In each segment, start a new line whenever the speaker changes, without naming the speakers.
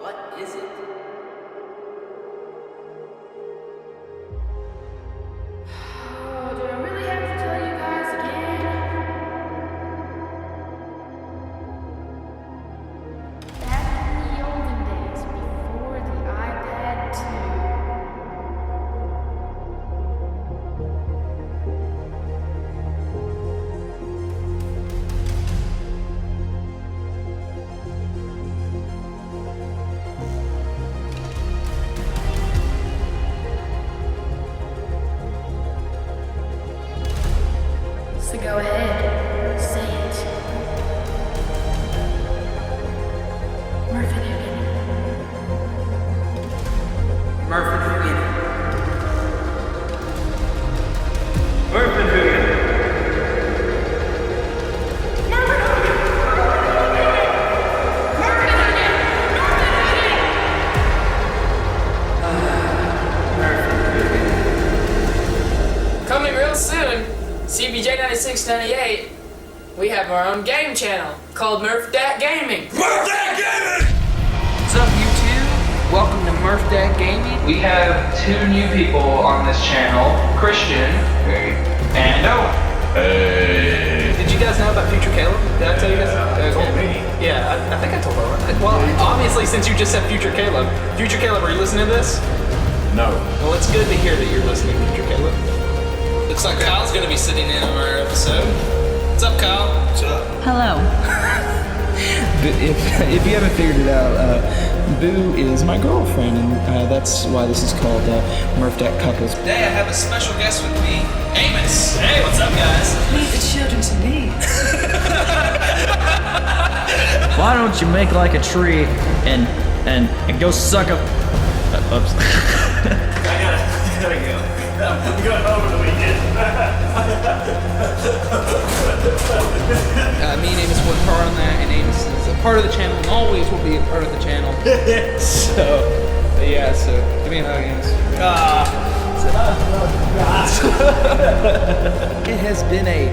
What is it?
Oh, do I really have to tell you guys again? Back in the olden days, before the iPad 2. So go ahead, say it. Murph and Hugan.
Murph and Hugan.
Murph and Hugan.
Coming real soon, CBJ 9698, we have our own game channel called Murph Dat Gaming.
Murph Dat Gaming!
What's up, YouTube? Welcome to Murph Dat Gaming.
We have two new people on this channel, Christian and Noah. Hey.
Did you guys know about Future Caleb? Did I tell you guys?
Told me.
Yeah, I think I told Owen. Well, obviously, since you just said Future Caleb, are you listening to this?
No.
Well, it's good to hear that you're listening, Future Caleb. Looks like Kyle's gonna be sitting in on our episode. What's up, Kyle?
What's up?
Hello.
If you haven't figured it out, Boo is my girlfriend, and that's why this is called Murph Dat Couples.
Today I have a special guest with me, Amos. Hey, what's up, guys?
Leave the children to me.
Why don't you make like a tree and go suck up? Oops.
I gotta go. I'm going home for the weekend.
Me and Amos work hard on that, and Amos is a part of the channel and always will be a part of the channel. So give me a hug, Amos. It has been a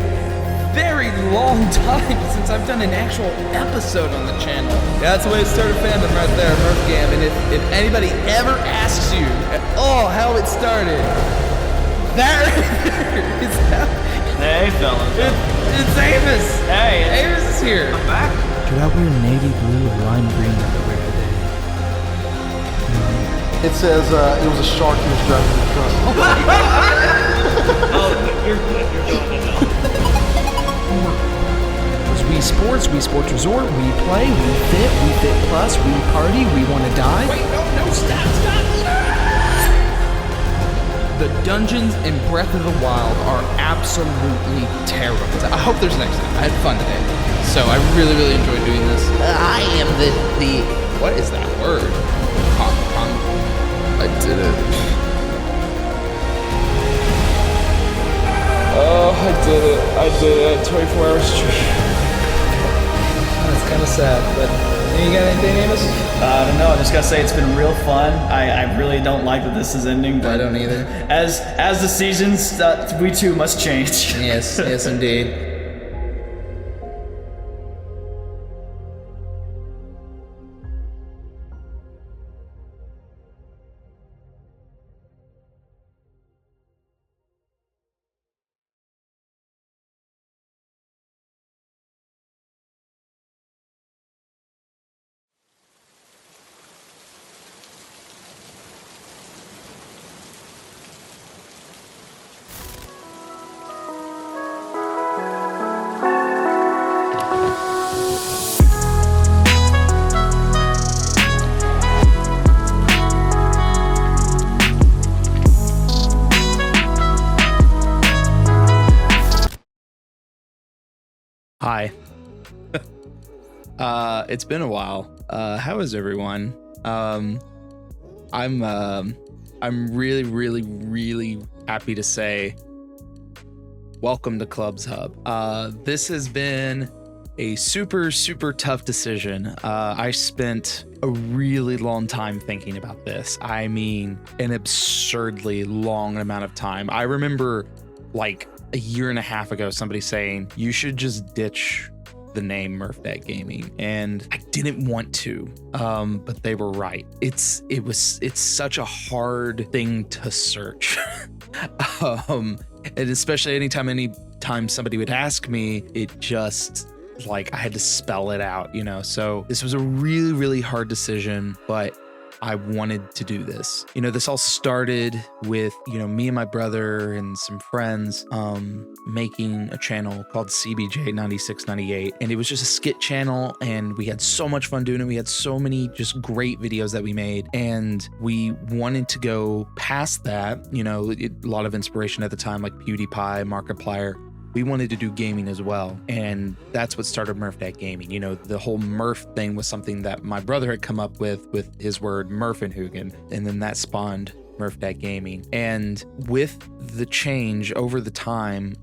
very long time since I've done an actual episode on the channel. That's the way it started fandom right there, Murph Gam. And if anybody ever asks you at all how it started, that is how.
Hey, fellas.
It's Amos.
Hey,
Amos is here.
I'm back.
Should I wear navy blue or lime green that I wear today?
It says it was a shark he was driving the truck.
Oh, you're good. You're going to know.
Wii Sports, Wii Sports Resort, we play, we fit plus, we party, we want to die.
Wait, no, stop. The dungeons in Breath of the Wild are absolutely terrible. I hope there's next time. I had fun today. So I really, really enjoyed doing this. I am the what is that word? I did it. Oh, I did it. 24 hours straight. That's kind of sad, but you got anything, Amos?
No, I just gotta say it's been real fun. I really don't like that this is ending, but
I don't either.
As the seasons, we too must change.
Yes, indeed.
Hi. It's been a while. How is everyone? I'm really, really, really happy to say welcome to Klubb's Hub. This has been a super, super tough decision. I spent a really long time thinking about this. I mean, an absurdly long amount of time. I remember like a year and a half ago, somebody saying you should just ditch the name Murph Dat Gaming, and I didn't want to, but they were right. It's such a hard thing to search. And especially anytime somebody would ask me, it just like I had to spell it out, you know. So this was a really, really hard decision, but I wanted to do this. You know, this all started with, you know, me and my brother and some friends making a channel called CBJ 9698, and it was just a skit channel, and we had so much fun doing it. We had so many just great videos that we made, and we wanted to go past that. You know, a lot of inspiration at the time, like PewDiePie, Markiplier. We wanted to do gaming as well, and that's what started Murph Dat Gaming. You know, the whole Murph thing was something that my brother had come up with his word Murphenhugen, and then that spawned Murph Dat Gaming. And with the change over the time,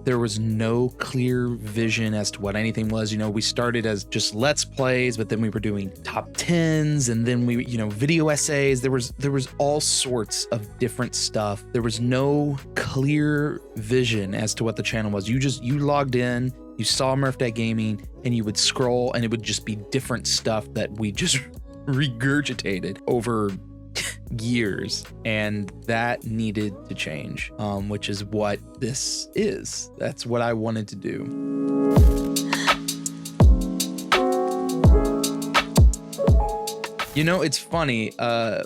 there was no clear vision as to what anything was. You know, we started as just Let's Plays, but then we were doing top 10s, and then we, you know, video essays. There was all sorts of different stuff. There was no clear vision as to what the channel was. You logged in, you saw Murph Dat Gaming, and you would scroll, and it would just be different stuff that we just regurgitated over years, and that needed to change, which is what this is. That's what I wanted to do. You know, it's funny,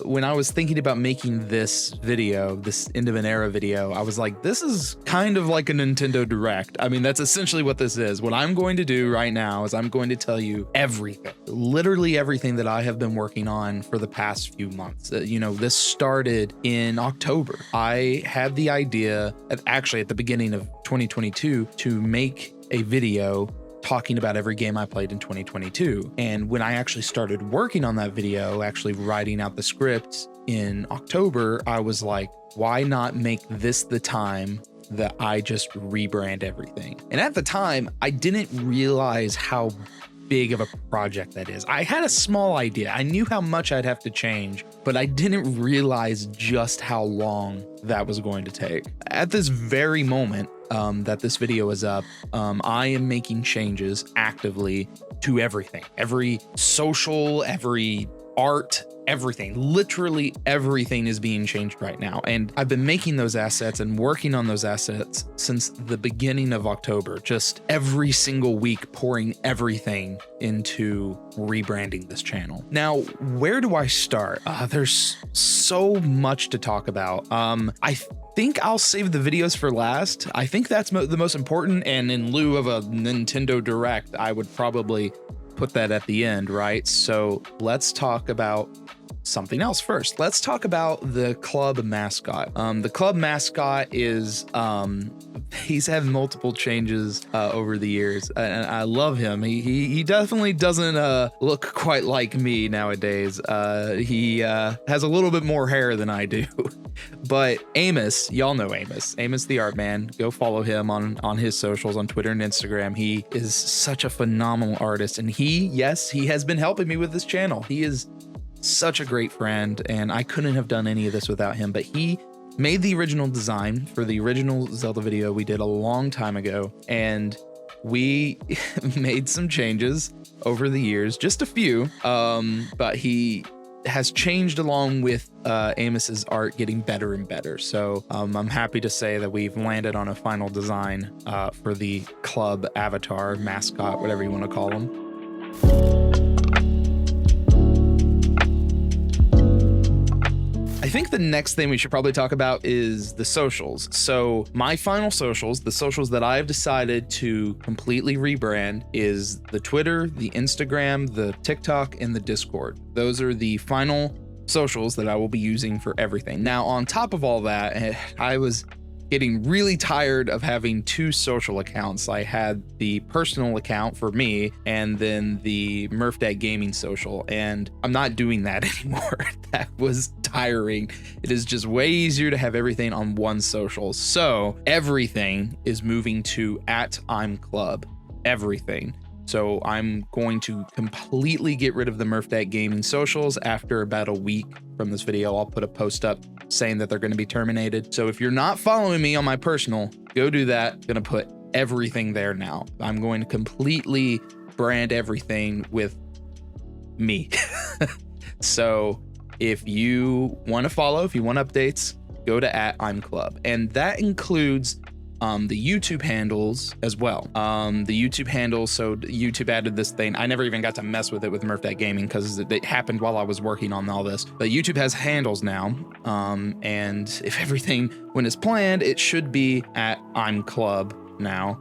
when I was thinking about making this video, this end of an era video, I was like, this is kind of like a Nintendo Direct. I mean, that's essentially what this is. What I'm going to do right now is I'm going to tell you everything, literally everything that I have been working on for the past few months. You know, this started in October. I had the idea, actually at the beginning of 2022, to make a video talking about every game I played in 2022. And when I actually started working on that video, actually writing out the script in October, I was like, why not make this the time that I just rebrand everything? And at the time, I didn't realize how big of a project that is. I had a small idea. I knew how much I'd have to change, but I didn't realize just how long that was going to take. At this very moment that this video is up, I am making changes actively to everything, every social, every art, everything. Literally everything is being changed right now. And I've been making those assets and working on those assets since the beginning of October, just every single week pouring everything into rebranding this channel. Now, where do I start? There's so much to talk about. I think I'll save the videos for last. I think that's the most important, and in lieu of a Nintendo Direct, I would probably put that at the end, right? So let's talk about something else first. Let's talk about the Klubb mascot. The Klubb mascot is, he's had multiple changes over the years, and I love him. He definitely doesn't look quite like me nowadays. He has a little bit more hair than I do. But Amos, y'all know Amos the art man. Go follow him on his socials on Twitter and Instagram. He is such a phenomenal artist, and he has been helping me with this channel. He is such a great friend, and I couldn't have done any of this without him. But he made the original design for the original Zelda video we did a long time ago, and we made some changes over the years, just a few, but he has changed along with Amos's art getting better and better. So I'm happy to say that we've landed on a final design for the Klubb avatar, mascot, whatever you want to call him. I think the next thing we should probably talk about is the socials. So my final socials, the socials that I've decided to completely rebrand, is the Twitter, the Instagram, the TikTok, and the Discord. Those are the final socials that I will be using for everything. Now, on top of all that, I was getting really tired of having two social accounts. I had the personal account for me and then the Murph Dat Gaming social, and I'm not doing that anymore. That was tiring. It is just way easier to have everything on one social. So everything is moving to @I'mKlubb, everything. So I'm going to completely get rid of the Murph Dat Gaming socials after about a week from this video. I'll put a post up saying that they're going to be terminated. So if you're not following me on my personal, go do that. I'm going to put everything there now. I'm going to completely brand everything with me. So if you want to follow, if you want updates, go to @I'mKlubb. And that includes the YouTube handles as well. The YouTube handles, so YouTube added this thing. I never even got to mess with it with Murph Dat Gaming because it happened while I was working on all this. But YouTube has handles now. And if everything went as planned, it should be @I'mKlubb now.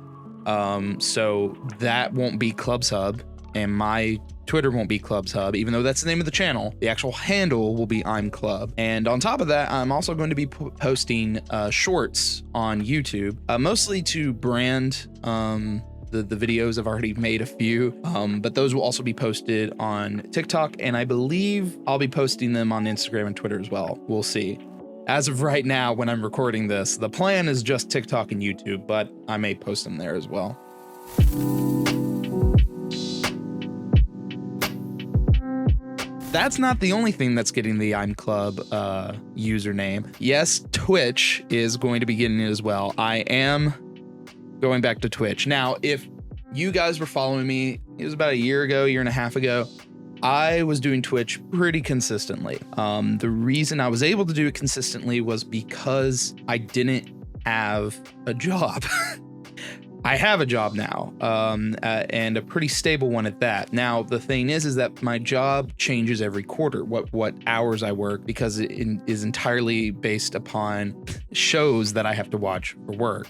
So that won't be Klubb's Hub, and my Twitter won't be Klubb's Hub, even though that's the name of the channel. The actual handle will be I'mKlubb. And on top of that, I'm also going to be posting shorts on YouTube, mostly to brand the videos. I've already made a few, but those will also be posted on TikTok, and I believe I'll be posting them on Instagram and Twitter as well. We'll see. As of right now, when I'm recording this, the plan is just TikTok and YouTube, but I may post them there as well. That's not the only thing that's getting the I'mKlubb username. Yes, Twitch is going to be getting it as well. I am going back to Twitch. Now, if you guys were following me, it was about a year and a half ago, I was doing Twitch pretty consistently. The reason I was able to do it consistently was because I didn't have a job. I have a job now, and a pretty stable one at that. Now, the thing is that my job changes every quarter, what hours I work, because it is entirely based upon shows that I have to watch for work.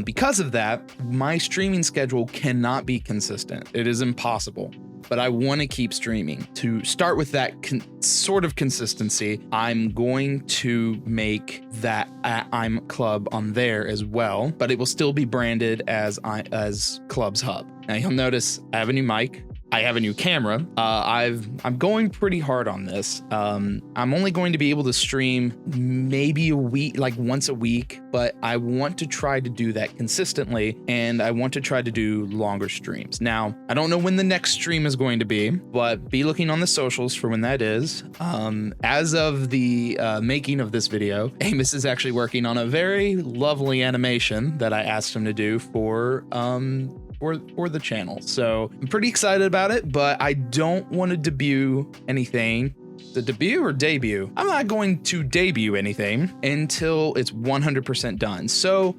Because of that, my streaming schedule cannot be consistent. It is impossible. But I want to keep streaming. To start with that sort of consistency, I'm going to make that @I'mKlubb on there as well, but it will still be branded as Klubb's Hub. Now you'll notice I have a new mic. I have a new camera. I'm going pretty hard on this. I'm only going to be able to stream maybe a week, like once a week, but I want to try to do that consistently, and I want to try to do longer streams. Now, I don't know when the next stream is going to be, but be looking on the socials for when that is. As of the making of this video, Amos is actually working on a very lovely animation that I asked him to do for the channel. So I'm pretty excited about it, but I don't want to debut anything. The debut or debut? I'm not going to debut anything until it's 100% done. So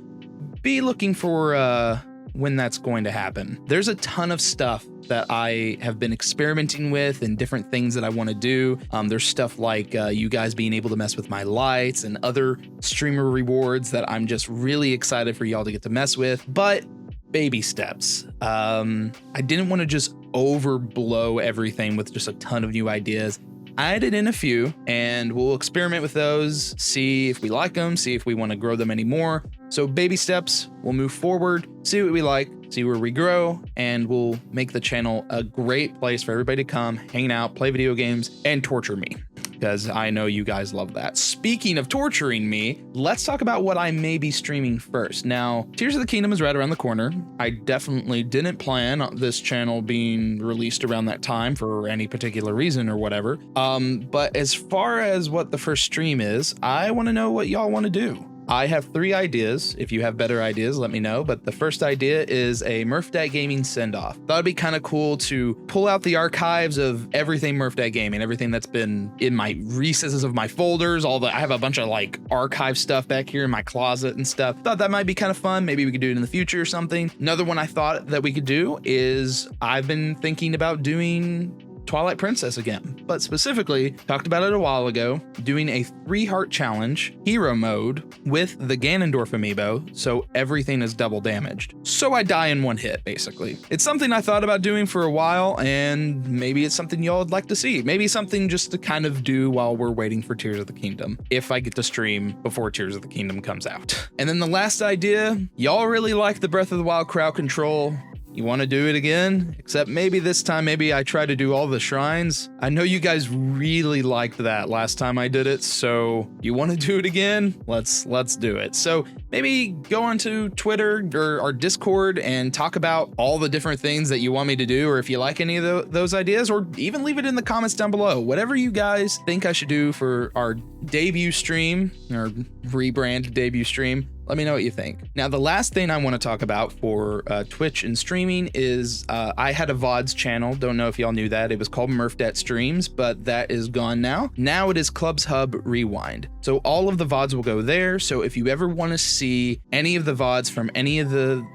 be looking for when that's going to happen. There's a ton of stuff that I have been experimenting with and different things that I want to do. There's stuff like you guys being able to mess with my lights and other streamer rewards that I'm just really excited for y'all to get to mess with. But baby steps. I didn't want to just overblow everything with just a ton of new ideas. I added in a few, and we'll experiment with those, see if we like them, see if we want to grow them anymore. So baby steps, we'll move forward, see what we like, see where we grow, and we'll make the channel a great place for everybody to come, hang out, play video games, and torture me, because I know you guys love that. Speaking of torturing me, let's talk about what I may be streaming first. Now, Tears of the Kingdom is right around the corner. I definitely didn't plan on this channel being released around that time for any particular reason or whatever. But as far as what the first stream is, I want to know what y'all want to do. I have 3 ideas. If you have better ideas, let me know. But the first idea is a Murph Dat Gaming send-off. Thought it'd be kind of cool to pull out the archives of everything Murph Dat Gaming, everything that's been in my recesses of my folders. I have a bunch of like archive stuff back here in my closet and stuff. Thought that might be kind of fun. Maybe we could do it in the future or something. Another one I thought that we could do is I've been thinking about doing Twilight Princess again, but specifically talked about it a while ago, doing a 3-heart challenge, hero mode, with the Ganondorf amiibo, so everything is double damaged. So I die in 1 hit, basically. It's something I thought about doing for a while, and maybe it's something y'all would like to see. Maybe something just to kind of do while we're waiting for Tears of the Kingdom, if I get to stream before Tears of the Kingdom comes out. And then the last idea, y'all really like the Breath of the Wild crowd control. You want to do it again? Except maybe this time, maybe I try to do all the shrines. I know you guys really liked that last time I did it, so you want to do it again? Let's do it. So maybe go onto Twitter or our Discord and talk about all the different things that you want me to do, or if you like any of those ideas, or even leave it in the comments down below. Whatever you guys think I should do for our debut stream, or rebrand debut stream, Let me know what you think. Now, the last thing I want to talk about for Twitch and streaming is I had a VODs channel. Don't know if y'all knew that. It was called Murph Dat Streams, but that is gone now. Now it is Klubb's Hub Rewind. So all of the VODs will go there. So if you ever want to see any of the VODs from any of the,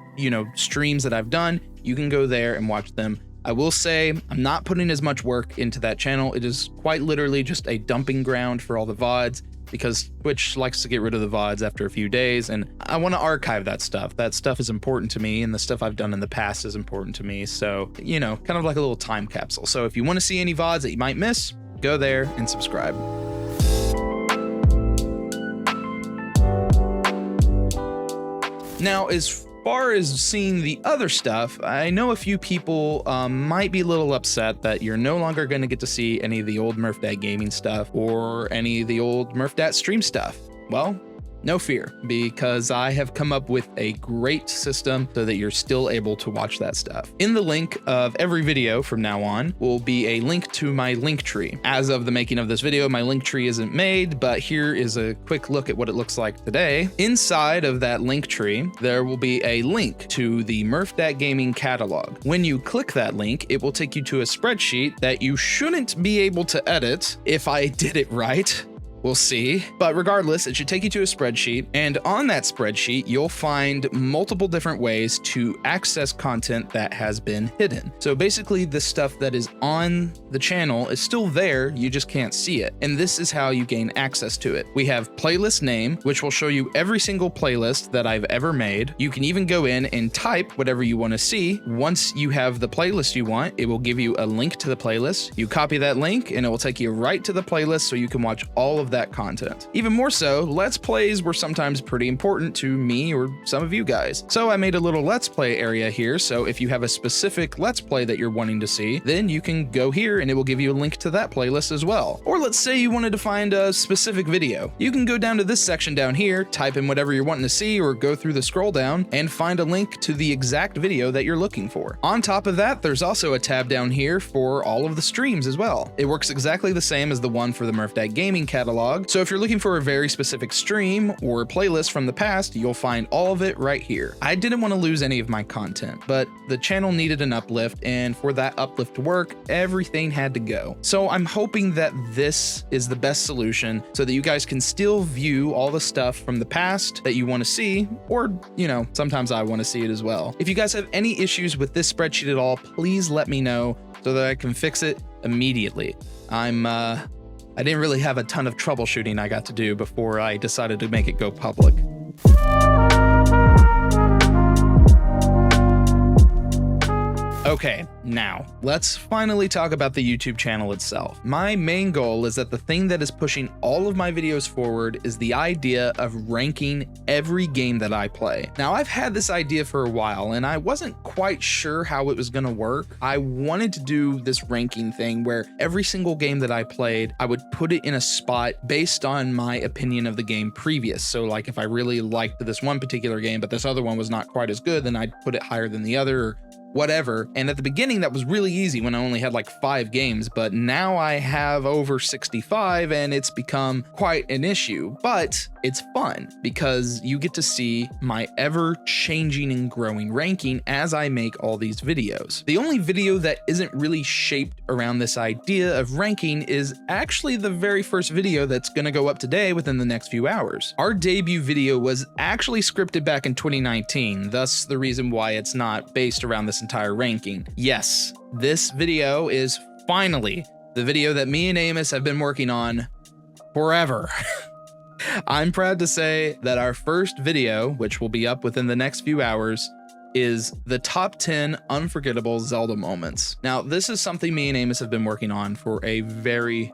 streams that I've done, you can go there and watch them. I will say I'm not putting as much work into that channel. It is quite literally just a dumping ground for all the VODs, because Twitch likes to get rid of the VODs after a few days, and I want to archive that stuff. That stuff is important to me, and the stuff I've done in the past is important to me. So, kind of like a little time capsule. So if you want to see any VODs that you might miss, go there and subscribe. Now, as far as seeing the other stuff, I know a few people might be a little upset that you're no longer going to get to see any of the old Murph Dat Gaming stuff or any of the old Murph Dat Stream stuff. Well, no fear, because I have come up with a great system so that you're still able to watch that stuff. In the link of every video from now on will be a link to my link tree. As of the making of this video, my link tree isn't made, but here is a quick look at what it looks like today. Inside of that link tree, there will be a link to the Murph Dat Gaming catalog. When you click that link, it will take you to a spreadsheet that you shouldn't be able to edit if I did it right. We'll see. But regardless, it should take you to a spreadsheet, and on that spreadsheet, you'll find multiple different ways to access content that has been hidden. So basically, the stuff that is on the channel is still there, you just can't see it. And this is how you gain access to it. We have playlist name, which will show you every single playlist that I've ever made. You can even go in and type whatever you want to see. Once you have the playlist you want, it will give you a link to the playlist. You copy that link, and it will take you right to the playlist so you can watch all of that content. Even more so, Let's Plays were sometimes pretty important to me or some of you guys. So I made a little Let's Play area here, so if you have a specific Let's Play that you're wanting to see, then you can go here and it will give you a link to that playlist as well. Or let's say you wanted to find a specific video. You can go down to this section down here, type in whatever you're wanting to see, or go through the scroll down and find a link to the exact video that you're looking for. On top of that, there's also a tab down here for all of the streams as well. It works exactly the same as the one for the Murph Dat Gaming catalog. So if you're looking for a very specific stream or playlist from the past, you'll find all of it right here. I didn't want to lose any of my content, but the channel needed an uplift, and for that uplift to work, everything had to go. So I'm hoping that this is the best solution so that you guys can still view all the stuff from the past that you want to see, or, sometimes I want to see it as well. If you guys have any issues with this spreadsheet at all, please let me know so that I can fix it immediately. I didn't really have a ton of troubleshooting I got to do before I decided to make it go public. Okay, now let's finally talk about the YouTube channel itself. My main goal is that the thing that is pushing all of my videos forward is the idea of ranking every game that I play. Now, I've had this idea for a while and I wasn't quite sure how it was gonna work. I wanted to do this ranking thing where every single game that I played, I would put it in a spot based on my opinion of the game previous. So like if I really liked this one particular game, but this other one was not quite as good, then I'd put it higher than the other, or whatever. And at the beginning, that was really easy when I only had like 5 games, but now I have over 65 and it's become quite an issue. But it's fun because you get to see my ever-changing and growing ranking as I make all these videos. The only video that isn't really shaped around this idea of ranking is actually the very first video that's gonna go up today within the next few hours. Our debut video was actually scripted back in 2019, thus the reason why it's not based around this entire ranking. Yes, this video is finally the video that me and Amos have been working on forever. I'm proud to say that our first video, which will be up within the next few hours, is the top 10 unforgettable Zelda moments. Now, this is something me and Amos have been working on for a very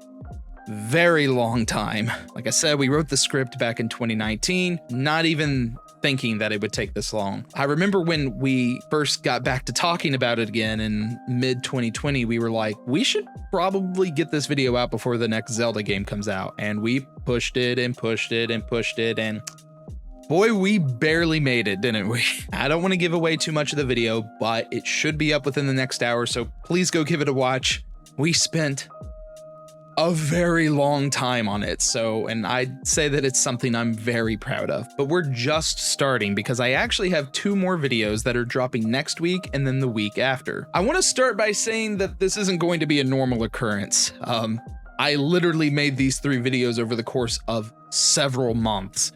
long time. Like I said, we wrote the script back in 2019, not even thinking that it would take this long. I remember when we first got back to talking about it again in mid 2020, we were like, we should probably get this video out before the next Zelda game comes out. And we pushed it and pushed it and pushed it, and boy, we barely made it, didn't we? I don't want to give away too much of the video, but it should be up within the next hour, so please go give it a watch. We spent a very long time on it. So, and I'd say that it's something I'm very proud of. But we're just starting because I actually have 2 more videos that are dropping next week and then the week after. I want to start by saying that this isn't going to be a normal occurrence. I literally made these 3 videos over the course of several months.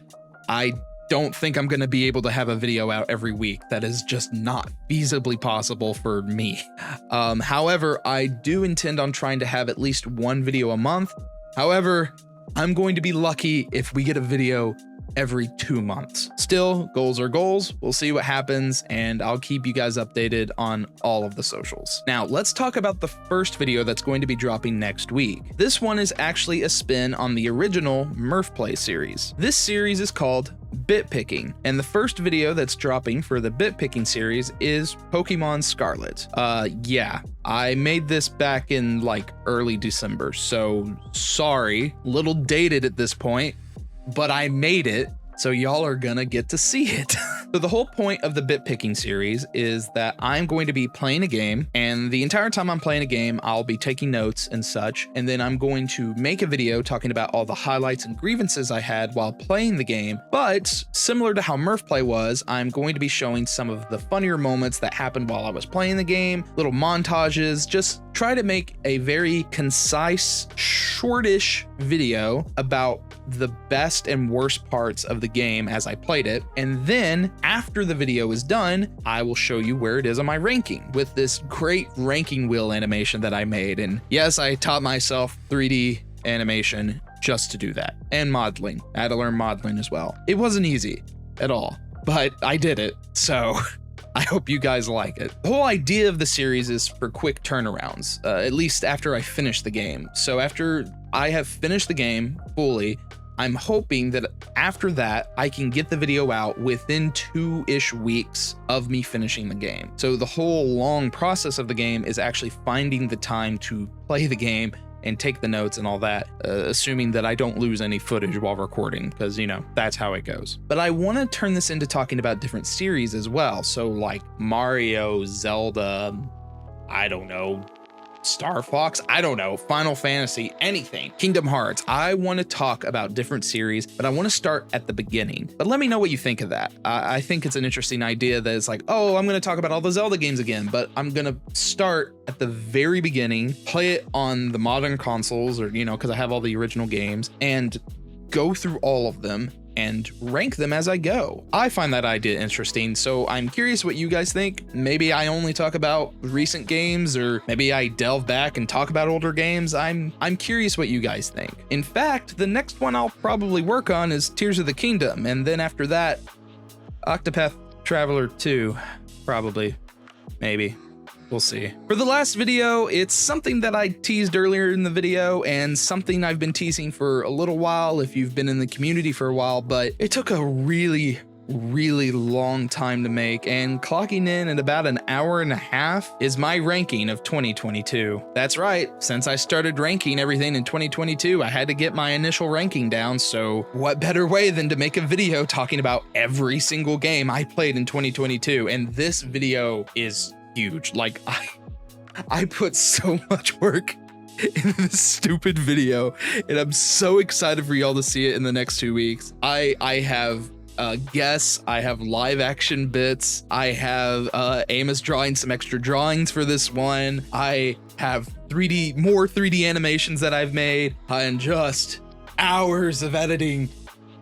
I don't think I'm going to be able to have a video out every week. That is just not feasibly possible for me. However, I do intend on trying to have at least 1 video a month. However, I'm going to be lucky if we get a video every 2 months. Still, goals are goals. We'll see what happens, and I'll keep you guys updated on all of the socials. Now, let's talk about the first video that's going to be dropping next week. This one is actually a spin on the original Murph Play series. This series is called Bit Picking, and the first video that's dropping for the Bit Picking series is Pokemon Scarlet. Yeah, I made this back in like early December, so sorry, little dated at this point, but I made it, so y'all are gonna get to see it. So the whole point of the Bit Picking series is that I'm going to be playing a game, and the entire time I'm playing a game, I'll be taking notes and such, and then I'm going to make a video talking about all the highlights and grievances I had while playing the game. But similar to how Murph Play was, I'm going to be showing some of the funnier moments that happened while I was playing the game, little montages, just try to make a very concise, shortish video about the best and worst parts of the game as I played it. And then after the video is done, I will show you where it is on my ranking with this great ranking wheel animation that I made. And yes, I taught myself 3D animation just to do that, and modeling. I had to learn modeling as well. It wasn't easy at all, but I did it. So I hope you guys like it. The whole idea of the series is for quick turnarounds, at least after I finish the game. So after I have finished the game fully, I'm hoping that after that, I can get the video out within 2-ish weeks of me finishing the game. So the whole long process of the game is actually finding the time to play the game and take the notes and all that, assuming that I don't lose any footage while recording, because, you know, that's how it goes. But I want to turn this into talking about different series as well. So like Mario, Zelda, I don't know, Star Fox, I don't know, Final Fantasy, anything, Kingdom Hearts. I want to talk about different series, but I want to start at the beginning. But let me know what you think of that. I think it's an interesting idea that it's like, oh, I'm going to talk about all the Zelda games again, but I'm going to start at the very beginning, play it on the modern consoles, or, you know, because I have all the original games, and go through all of them and rank them as I go. I find that idea interesting, so I'm curious what you guys think. Maybe I only talk about recent games, or maybe I delve back and talk about older games. I'm curious what you guys think. In fact, the next one I'll probably work on is Tears of the Kingdom, and then after that, Octopath Traveler 2, probably, maybe. We'll see. For the last video, it's something that I teased earlier in the video and something I've been teasing for a little while if you've been in the community for a while, but it took a really long time to make, and clocking in at about an hour and a half is my ranking of 2022. That's right, since I started ranking everything in 2022, I had to get my initial ranking down, so what better way than to make a video talking about every single game I played in 2022, and this video is huge. Like, I put so much work in this stupid video, and I'm so excited for y'all to see it in the next 2 weeks. I have guests, I have live action bits, I have Amos drawing some extra drawings for this one, I have more 3D animations that I've made, and just hours of editing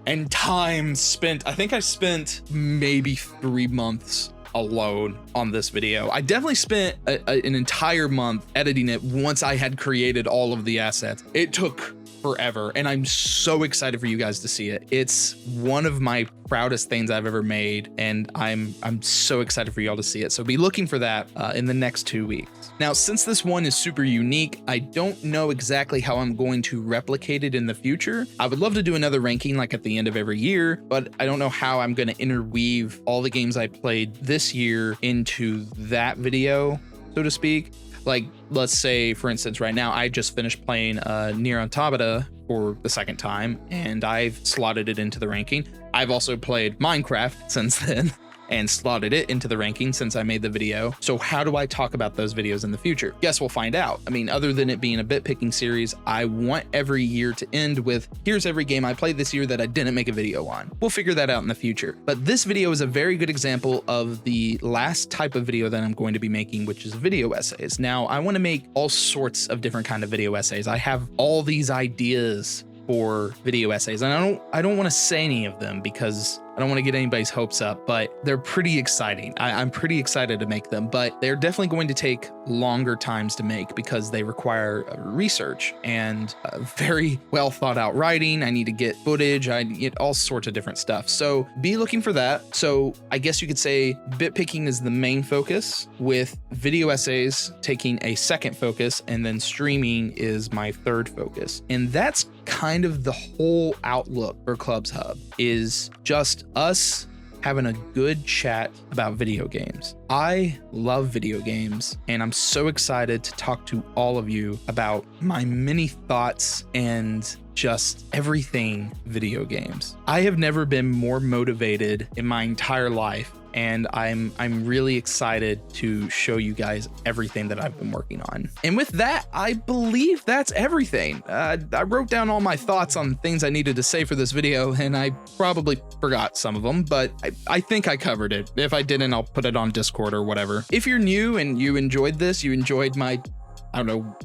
and time spent. I think I spent maybe 3 months alone on this video. I definitely spent an entire month editing it once I had created all of the assets. It took forever, and I'm so excited for you guys to see it. It's one of my proudest things I've ever made, and I'm so excited for y'all to see it. So be looking for that in the next 2 weeks. Now, since this one is super unique, I don't know exactly how I'm going to replicate it in the future. I would love to do another ranking like at the end of every year, but I don't know how I'm going to interweave all the games I played this year into that video, so to speak. Like, let's say, for instance, right now, I just finished playing Nier Automata for the second time, and I've slotted it into the ranking. I've also played Minecraft since then, and slotted it into the ranking since I made the video. So how do I talk about those videos in the future? Guess we'll find out. I mean, other than it being a bit picking series, I want every year to end with, here's every game I played this year that I didn't make a video on. We'll figure that out in the future. But this video is a very good example of the last type of video that I'm going to be making, which is video essays. Now, I want to make all sorts of different kind of video essays. I have all these ideas for video essays, and I don't want to say any of them because I don't want to get anybody's hopes up, but they're pretty exciting. I'm pretty excited to make them, but they're definitely going to take longer times to make because they require research and very well thought out writing. I need to get footage. I get all sorts of different stuff. So be looking for that. So I guess you could say bit picking is the main focus, with video essays taking a second focus, and then streaming is my third focus. And that's kind of the whole outlook for Klubb's Hub, is just us having a good chat about video games. I love video games, and I'm so excited to talk to all of you about my many thoughts and just everything video games. I have never been more motivated in my entire life, and I'm really excited to show you guys everything that I've been working on. And with that, I believe that's everything. I wrote down all my thoughts on things I needed to say for this video, and I probably forgot some of them, but I think I covered it. If I didn't, I'll put it on Discord or whatever. If you're new and you enjoyed this, you enjoyed my, I don't know,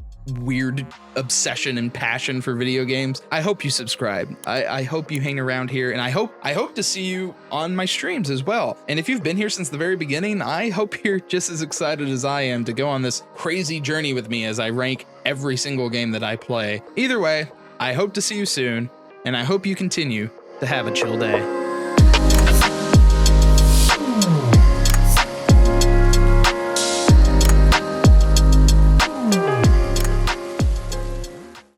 weird obsession and passion for video games, I hope you subscribe. I hope you hang around here, and I hope to see you on my streams as well. And if you've been here since the very beginning, I hope you're just as excited as I am to go on this crazy journey with me as I rank every single game that I play. Either way, I hope to see you soon, and I hope you continue to have a chill day.